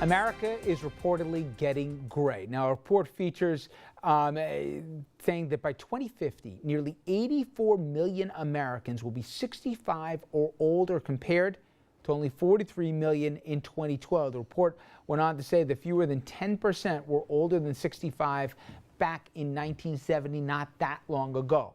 America is reportedly getting gray. Now, a report features saying that by 2050, nearly 84 million Americans will be 65 or older compared to only 43 million in 2012. The report went on to say that fewer than 10% were older than 65 back in 1970, not that long ago.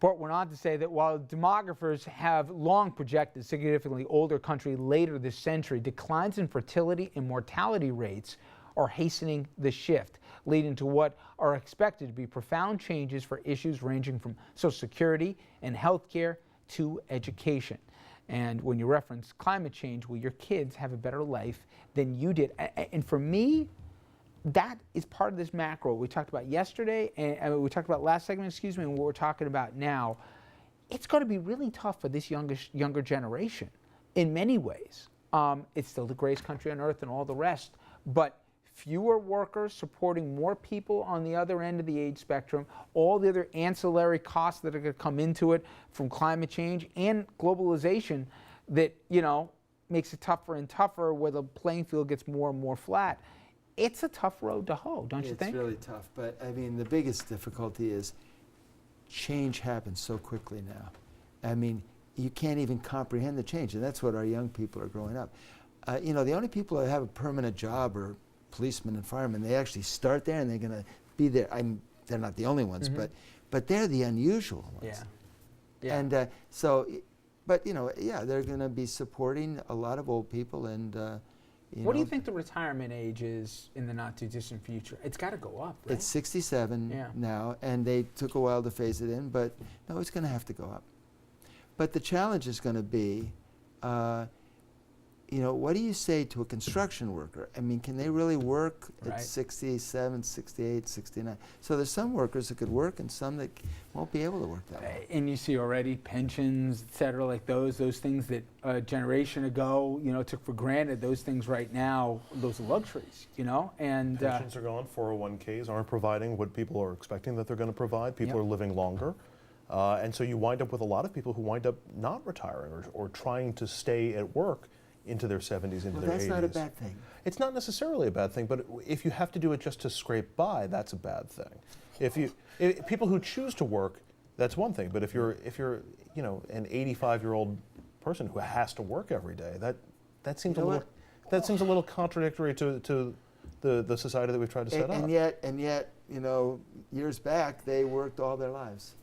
The report went on to say that while demographers have long projected a significantly older country later this century, declines in fertility and mortality rates are hastening the shift, leading to what are expected to be profound changes for issues ranging from Social Security and health care to education. And when you reference climate change, will your kids have a better life than you did? And for me, that is part of this macro we talked about yesterday, and we talked about last segment, and what we're talking about now. It's going to be really tough for this younger generation in many ways. It's still the greatest country on earth and all the rest, but fewer workers supporting more people on the other end of the age spectrum, all the other ancillary costs that are going to come into it from climate change and globalization that, makes it tougher and tougher where the playing field gets more and more flat. It's a tough road to hoe, don't you think? It's really tough, but I mean, the biggest difficulty is change happens so quickly now. I mean, you can't even comprehend the change, and that's what our young people are growing up. The only people that have a permanent job are policemen and firemen. They actually start there, and they're going to be there. They're not the only ones, but they're the unusual ones. Yeah. And they're going to be supporting a lot of old people, and what do you think the retirement age is in the not-too-distant future? It's got to go up, right? It's 67 now, and they took a while to phase it in, but no, it's going to have to go up. But the challenge is going to be, what do you say to a construction worker? I mean, can they really work at 67, 68, 69? So there's some workers that could work and some that won't be able to work that way. And you see already pensions, et cetera, like those things that a generation ago, took for granted, those things right now, those are luxuries, and pensions are gone, 401ks aren't providing what people are expecting that they're going to provide. People are living longer. And so you wind up with a lot of people who wind up not retiring or trying to stay at work into their 70s, into their 80s. That's not a bad thing. It's not necessarily a bad thing, but if you have to do it just to scrape by, that's a bad thing. If people who choose to work, that's one thing. But if you're an 85-year-old person who has to work every day, that seems seems a little contradictory to the society that we've tried to set up. And yet, years back they worked all their lives.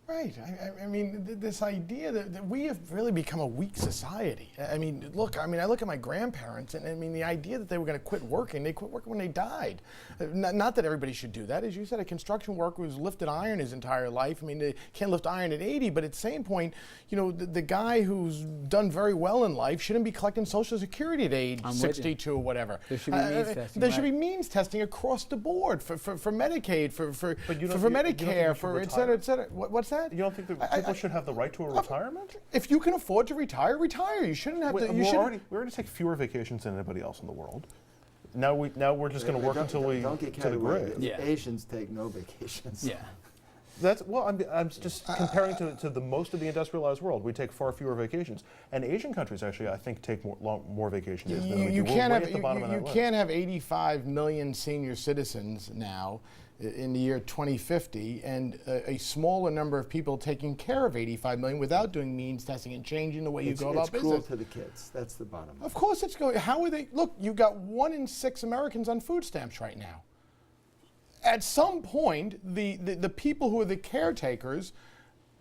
Right. I mean, this idea that we have really become a weak society. I look at my grandparents, and the idea that they were going to quit working, they quit working when they died. Not that everybody should do that. As you said, a construction worker who's lifted iron his entire life. They can't lift iron at 80, but at the same point, the guy who's done very well in life shouldn't be collecting Social Security at age 62 or whatever. There should be means testing. There should be means testing across the board for Medicaid, for Medicare, for et cetera, et cetera. What's that? You don't think that people should have the right to a retirement? If you can afford to retire, retire. You shouldn't have to. We already take fewer vacations than anybody else in the world. Now we're just going to work until we don't get to the grave. Asians take no vacations. Yeah. I'm just comparing to the most of the industrialized world. We take far fewer vacations, and Asian countries actually, I think, take more vacations than we do. You can't have 85 million senior citizens now in the year 2050, and a smaller number of people taking care of 85 million without doing means testing and changing the way you go about business. It's cruel to the kids. That's the bottom line. Of course it's going. How are they? Look, you got 1 in 6 Americans on food stamps right now. At some point, the people who are the caretakers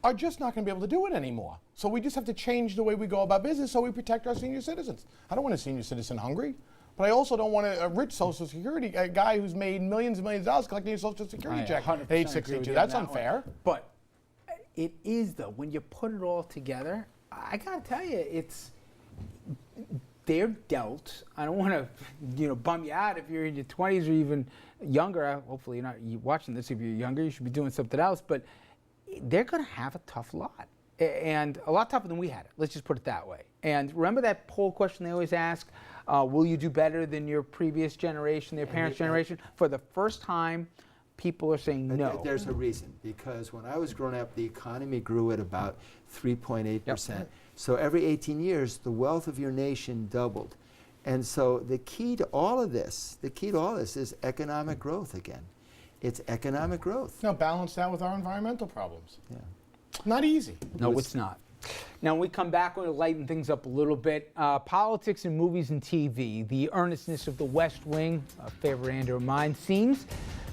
are just not going to be able to do it anymore. So we just have to change the way we go about business so we protect our senior citizens. I don't want a senior citizen hungry, but I also don't want a rich Social Security guy who's made millions and millions of dollars collecting a Social Security check at age 62. That's unfair. But it is, though, when you put it all together, I got to tell you, they're dealt. I don't want to, bum you out if you're in your 20s or even younger. Hopefully you're not watching this. If you're younger, you should be doing something else. But they're going to have a tough lot, and a lot tougher than we had it. Let's just put it that way. And remember that poll question they always ask, will you do better than your previous generation, their parents' generation? For the first time, people are saying no. There's a reason, because when I was growing up, the economy grew at about 3.8%. So every 18 years, the wealth of your nation doubled. And so the key to all of this, is economic growth again. It's economic growth. Now balance that with our environmental problems. Yeah. Not easy. No, it's not. Now, when we come back, we're going to lighten things up a little bit. Politics in movies and TV, the earnestness of the West Wing, a favorite Andrew of mine, seems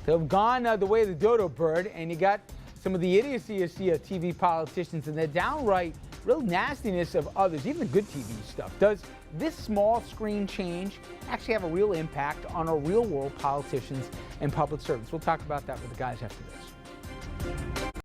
to have gone the way of the dodo bird, and you got some of the idiocy you see of TV politicians and the downright real nastiness of others, even the good TV stuff. Does this small screen change actually have a real impact on our real-world politicians and public servants? We'll talk about that with the guys after this.